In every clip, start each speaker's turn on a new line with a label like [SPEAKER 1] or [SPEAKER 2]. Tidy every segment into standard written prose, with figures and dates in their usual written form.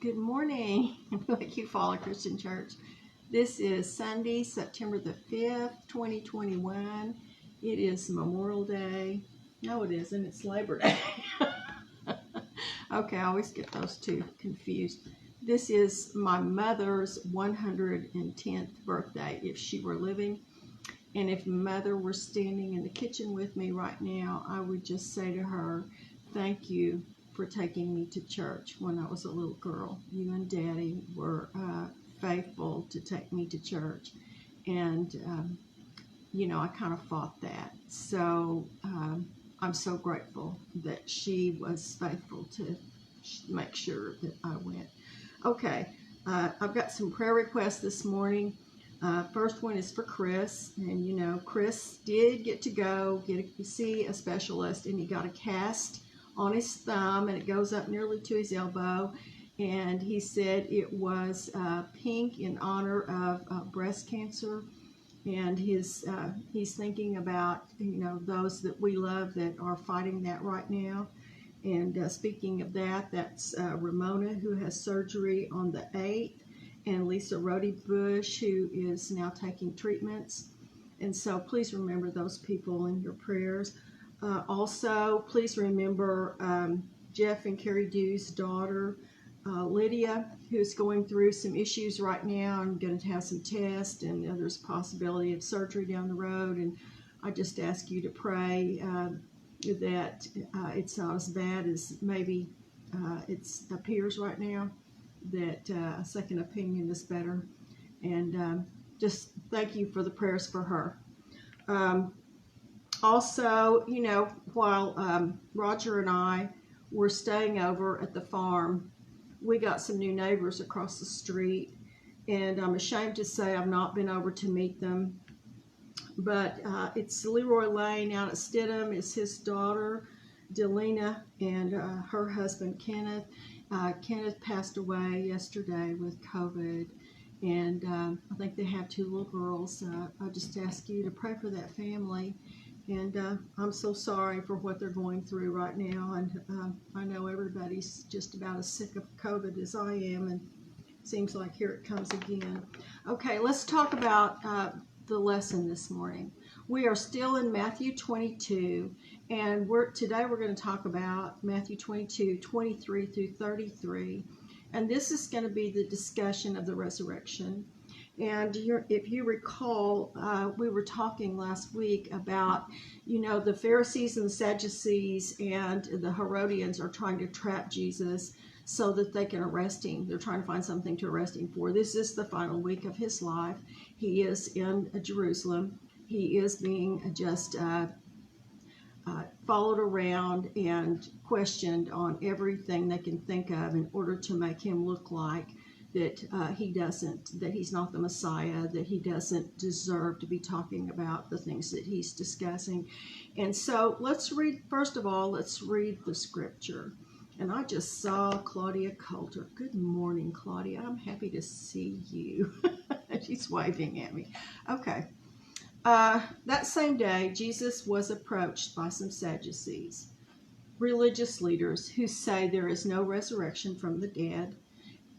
[SPEAKER 1] Good morning. Thank you, Fallen Christian Church. This is Sunday, September the 5th, 2021. It is Memorial Day. No, it isn't. It's Labor Day. Okay, I always get those two confused. This is my mother's 110th birthday, if she were living. And if Mother were standing in the kitchen with me right now, I would just say to her, thank you for taking me to church when I was a little girl. You and Daddy were faithful to take me to church. And, I kind of fought that. So I'm so grateful that she was faithful to make sure that I went. Okay, I've got some prayer requests this morning. First one is for Chris, and Chris did get to see a specialist, and he got a cast on his thumb, and it goes up nearly to his elbow, and he said it was pink in honor of breast cancer, and he's thinking about those that we love that are fighting that right now. And speaking of that, that's Ramona, who has surgery on the 8th, and Lisa Rhodey Bush, who is now taking treatments. And so please remember those people in your prayers. Also, please remember Jeff and Carrie Dew's daughter, Lydia, who's going through some issues right now and going to have some tests, and there's a possibility of surgery down the road. And I just ask you to pray that it's not as bad as maybe it appears right now, that a second opinion is better. And just thank you for the prayers for her. Also, while Roger and I were staying over at the farm, we got some new neighbors across the street, and I'm ashamed to say I've not been over to meet them. But it's Leroy Lane out at Stidham. It's his daughter, Delina, and her husband, Kenneth. Kenneth passed away yesterday with COVID, and I think they have 2 little girls. I just ask you to pray for that family. And I'm so sorry for what they're going through right now. And I know everybody's just about as sick of COVID as I am. And it seems like here it comes again. Okay, let's talk about the lesson this morning. We are still in Matthew 22. And today we're going to talk about Matthew 22, 23 through 33. And this is going to be the discussion of the resurrection. And if you recall, we were talking last week about, the Pharisees and the Sadducees and the Herodians are trying to trap Jesus so that they can arrest him. They're trying to find something to arrest him for. This is the final week of his life. He is in Jerusalem. He is being just followed around and questioned on everything they can think of in order to make him look like that that he's not the Messiah, that he doesn't deserve to be talking about the things that he's discussing. And so first of all, let's read the scripture. And I just saw Claudia Coulter. Good morning, Claudia. I'm happy to see you. She's waving at me. Okay. That same day, Jesus was approached by some Sadducees, religious leaders who say there is no resurrection from the dead.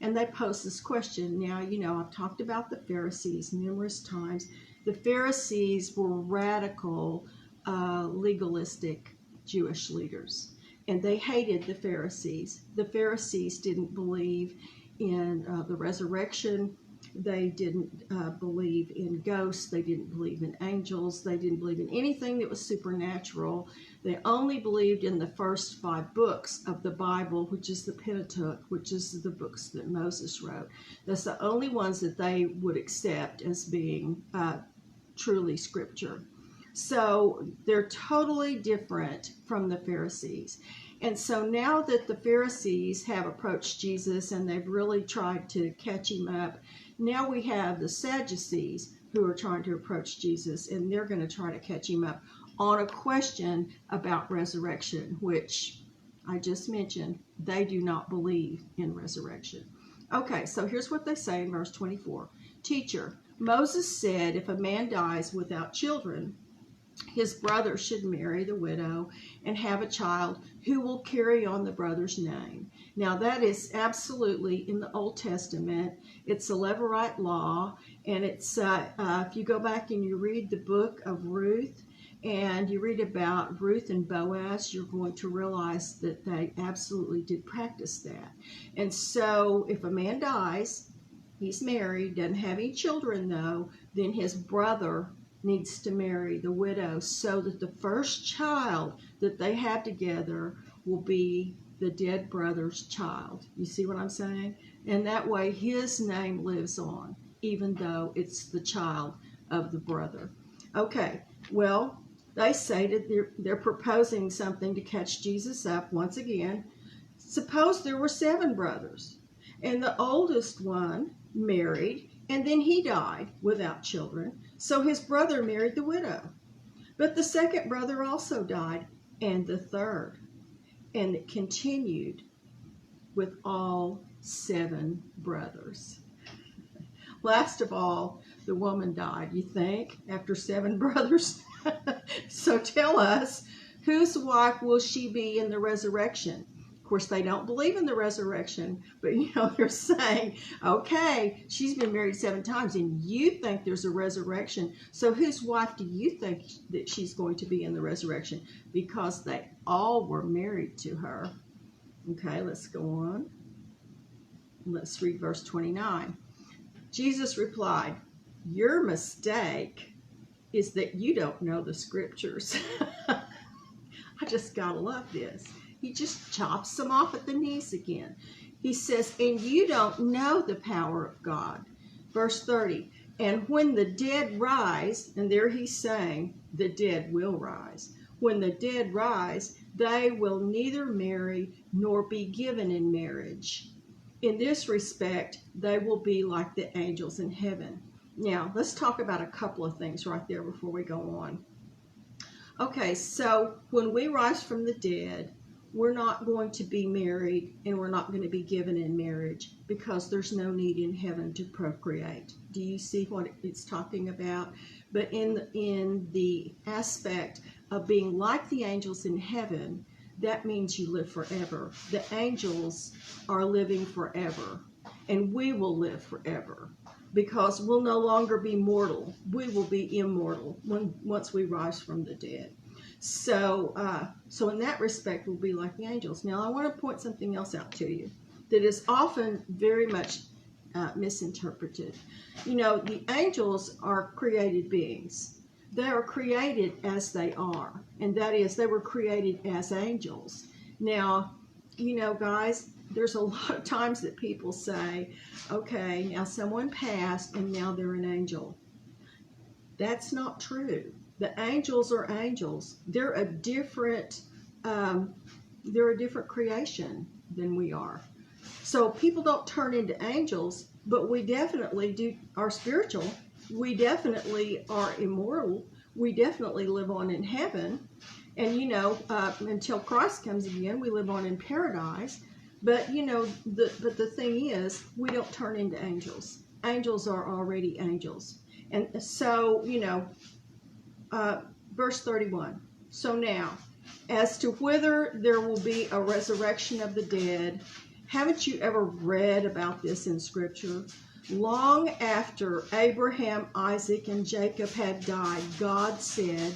[SPEAKER 1] And they pose this question. Now, I've talked about the Pharisees numerous times. The Pharisees were radical, legalistic Jewish leaders, and they hated the Pharisees. The Pharisees didn't believe in the resurrection. They didn't believe in ghosts. They didn't believe in angels. They didn't believe in anything that was supernatural. They only believed in the first 5 books of the Bible, which is the Pentateuch, which is the books that Moses wrote. That's the only ones that they would accept as being truly scripture. So they're totally different from the Pharisees. And so now that the Pharisees have approached Jesus and they've really tried to catch him up, now we have the Sadducees who are trying to approach Jesus, and they're going to try to catch him up on a question about resurrection, which I just mentioned. They do not believe in resurrection. Okay, so here's what they say in verse 24. Teacher, Moses said if a man dies without children, his brother should marry the widow and have a child who will carry on the brother's name. Now, that is absolutely in the Old Testament. It's a Levirate law, and it's if you go back and you read the book of Ruth, and you read about Ruth and Boaz, you're going to realize that they absolutely did practice that. And so if a man dies, he's married, doesn't have any children though, then his brother needs to marry the widow so that the first child that they have together will be the dead brother's child. You see what I'm saying? And that way his name lives on, even though it's the child of the brother. Okay, well, they say that they're proposing something to catch Jesus up once again. Suppose there were 7 brothers, and the oldest one married, and then he died without children, so his brother married the widow. But the second brother also died, and the third. And it continued with all 7 brothers. Last of all, the woman died, you think, after 7 brothers? So tell us, whose wife will she be in the resurrection? Of course, they don't believe in the resurrection, but they're saying, okay, she's been married 7 times, and you think there's a resurrection. So whose wife do you think that she's going to be in the resurrection? Because they all were married to her. Okay, let's go on. Let's read verse 29. Jesus replied, your mistake is that you don't know the scriptures. I just gotta love this. He just chops them off at the knees again. He says, and you don't know the power of God. Verse 30, and when the dead rise, and there he's saying, the dead will rise. When the dead rise, they will neither marry nor be given in marriage. In this respect, they will be like the angels in heaven. Now, let's talk about a couple of things right there before we go on. Okay, so when we rise from the dead, we're not going to be married and we're not going to be given in marriage because there's no need in heaven to procreate. Do you see what it's talking about? But in the aspect of being like the angels in heaven, that means you live forever. The angels are living forever, and we will live forever because we'll no longer be mortal. We will be immortal once we rise from the dead. So in that respect, we'll be like the angels. Now, I want to point something else out to you that is often very much misinterpreted. The angels are created beings. They are created as they are, and that is, they were created as angels. Now, guys, there's a lot of times that people say, okay, now someone passed and now they're an angel. That's not true. The angels are angels. They're a different creation than we are. So people don't turn into angels, but we definitely are spiritual. We definitely are immortal. We definitely live on in heaven. And, until Christ comes again, we live on in paradise. But, the thing is, we don't turn into angels. Angels are already angels. And so, verse 31. So now, as to whether there will be a resurrection of the dead, haven't you ever read about this in Scripture? Long after Abraham, Isaac, and Jacob had died, God said,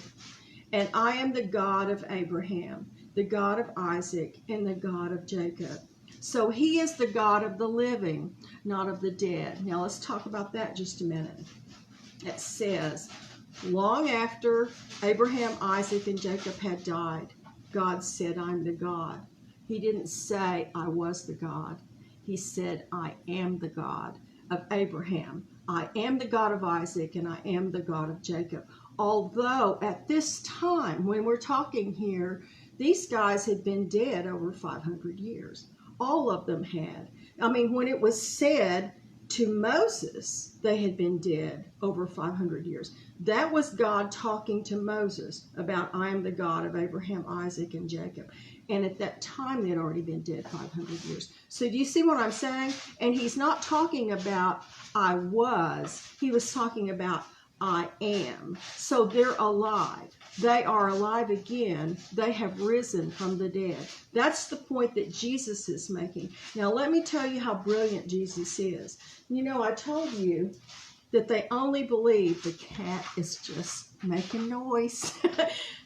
[SPEAKER 1] and I am the God of Abraham, the God of Isaac, and the God of Jacob. So he is the God of the living, not of the dead. Now let's talk about that just a minute. It says, long after Abraham, Isaac, and Jacob had died, God said, I'm the God. He didn't say, I was the God. He said, I am the God of Abraham. I am the God of Isaac, and I am the God of Jacob. Although at this time, when we're talking here, these guys had been dead over 500 years. All of them had. When it was said to Moses, they had been dead over 500 years. That was God talking to Moses about, I am the God of Abraham, Isaac, and Jacob. And at that time, they had already been dead 500 years. So do you see what I'm saying? And he's not talking about I was. He was talking about I am. So they're alive. They are alive again. They have risen from the dead. That's the point that Jesus is making. Now, let me tell you how brilliant Jesus is. You know, I told you that they only believe, the cat is just making noise.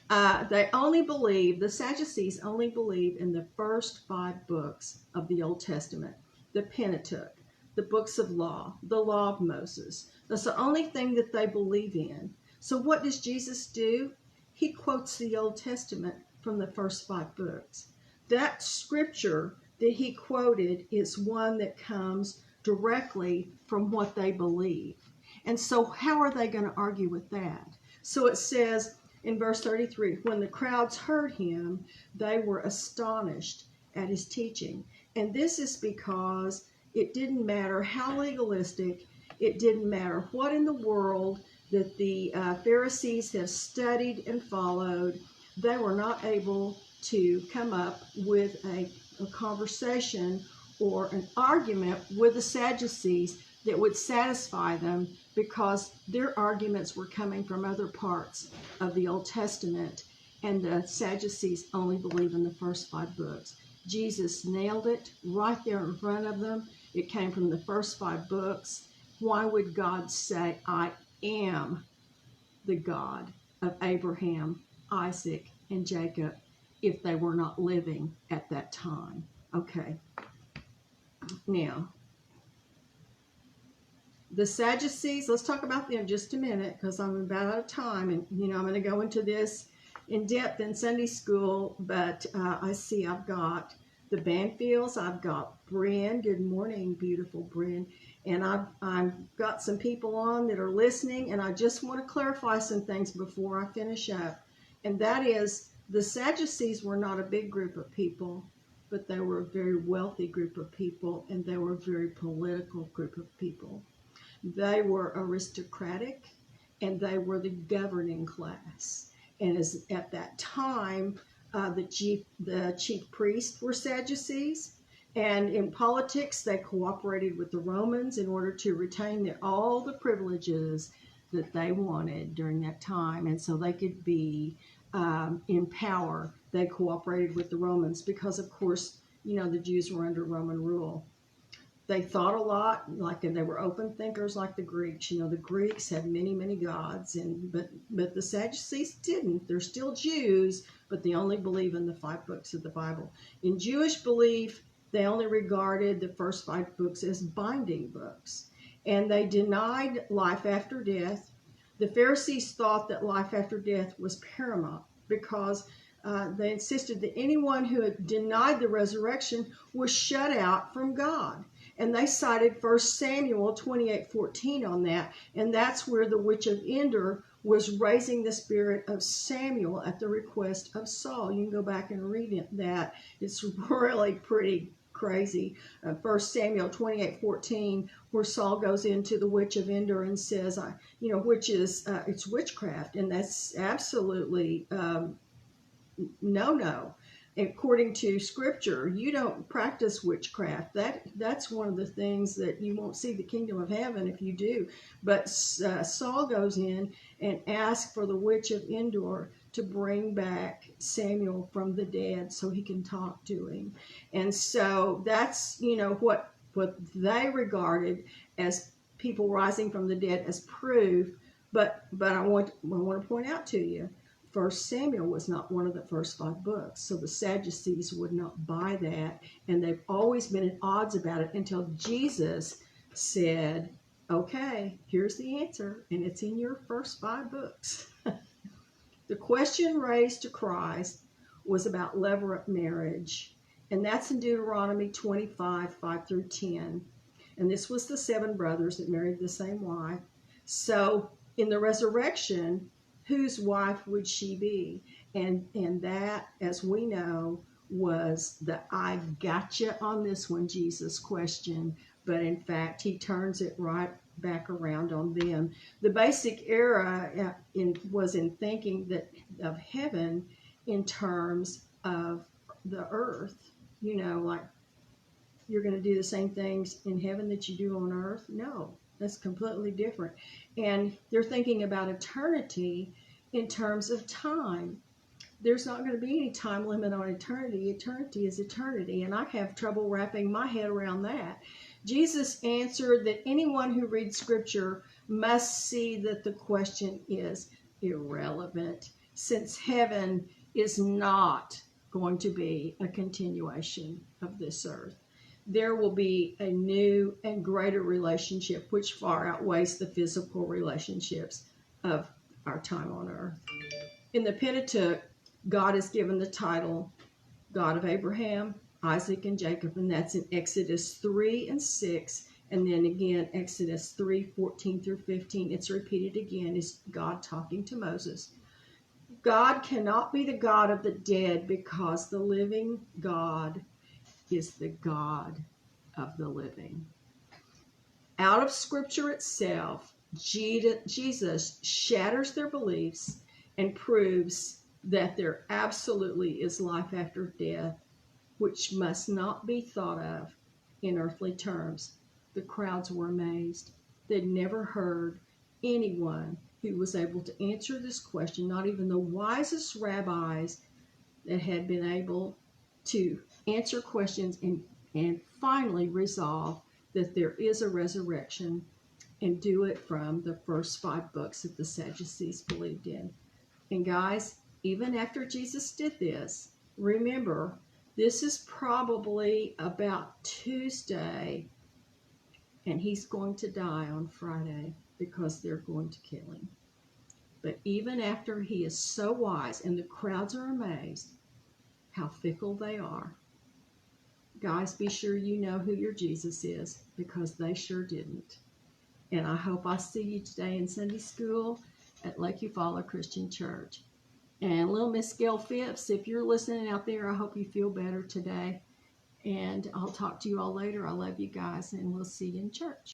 [SPEAKER 1] They only believe, the Sadducees only believe in the first 5 books of the Old Testament, the Pentateuch, the books of law, the law of Moses. That's the only thing that they believe in. So what does Jesus do? He quotes the Old Testament from the first 5 books. That scripture that he quoted is one that comes directly from what they believe. And so how are they going to argue with that? So it says in verse 33, when the crowds heard him, they were astonished at his teaching. And this is because it didn't matter how legalistic, it didn't matter what in the world that the Pharisees have studied and followed, they were not able to come up with a conversation or an argument with the Sadducees that would satisfy them, because their arguments were coming from other parts of the Old Testament, and the Sadducees only believe in the first 5 books. Jesus nailed it right there in front of them. It came from the first 5 books. Why would God say, I am the God of Abraham, Isaac, and Jacob, if they were not living at that time? Okay. Now, the Sadducees, let's talk about them just a minute, because I'm about out of time, and I'm going to go into this in depth in Sunday school, but I see I've got the Banfields, I've got Bryn. Good morning, beautiful Bryn. And I've got some people on that are listening, and I just want to clarify some things before I finish up. And that is, the Sadducees were not a big group of people, but they were a very wealthy group of people, and they were a very political group of people. They were aristocratic, and they were the governing class. And at that time, the chief priests were Sadducees. And in politics, they cooperated with the Romans in order to retain all the privileges that they wanted during that time. And so they could be in power. They cooperated with the Romans because, of course, the Jews were under Roman rule. They thought a lot, and they were open thinkers like the Greeks. The Greeks had many, many gods, but the Sadducees didn't. They're still Jews, but they only believe in the 5 books of the Bible. In Jewish belief, they only regarded the first 5 books as binding books, and they denied life after death. The Pharisees thought that life after death was paramount because they insisted that anyone who had denied the resurrection was shut out from God. And they cited 1 Samuel 28:14 on that. And that's where the witch of Endor was raising the spirit of Samuel at the request of Saul. You can go back and read that. It's really pretty crazy. 1 Samuel 28:14, where Saul goes into the witch of Endor and says, which is, it's witchcraft. And that's absolutely no. According to Scripture, you don't practice witchcraft. That's one of the things that you won't see the kingdom of heaven if you do. But Saul goes in and asks for the witch of Endor to bring back Samuel from the dead so he can talk to him. And so that's, what they regarded as people rising from the dead as proof. But I want to point out to you, 1 Samuel was not one of the first 5 books, so the Sadducees would not buy that, and they've always been at odds about it until Jesus said, okay, here's the answer, and it's in your first 5 books. The question raised to Christ was about levirate marriage, and that's in Deuteronomy 25:5-10. And this was the 7 brothers that married the same wife. So in the resurrection, whose wife would she be? And that, as we know, was the I gotcha on this one Jesus question. But in fact, he turns it right back around on them. The basic error was in thinking that of heaven in terms of the earth. Like you're going to do the same things in heaven that you do on earth. No, That's completely different. And they're thinking about eternity in terms of time. There's not going to be any time limit on eternity. Eternity is eternity, and I have trouble wrapping my head around that. Jesus answered that anyone who reads Scripture must see that the question is irrelevant, since heaven is not going to be a continuation of this earth. There will be a new and greater relationship which far outweighs the physical relationships of our time on earth. In the Pentateuch, God is given the title God of Abraham, Isaac, and Jacob, and that's in Exodus 3 and 6, and then again Exodus 3:14 through 15. It's repeated again. It's God talking to Moses. God cannot be the God of the dead because the living God is the God of the living. Out of Scripture itself, Jesus shatters their beliefs and proves that there absolutely is life after death, which must not be thought of in earthly terms. The crowds were amazed. They'd never heard anyone who was able to answer this question, not even the wisest rabbis that had been able to answer questions and finally resolve that there is a resurrection and do it from the first 5 books that the Sadducees believed in. And guys, even after Jesus did this, remember, this is probably about Tuesday, and he's going to die on Friday because they're going to kill him. But even after he is so wise, and the crowds are amazed how fickle they are, guys, be sure you know who your Jesus is, because they sure didn't. And I hope I see you today in Sunday school at Lake Eufaula Christian Church. And little Miss Gail Phipps, if you're listening out there, I hope you feel better today. And I'll talk to you all later. I love you guys, and we'll see you in church.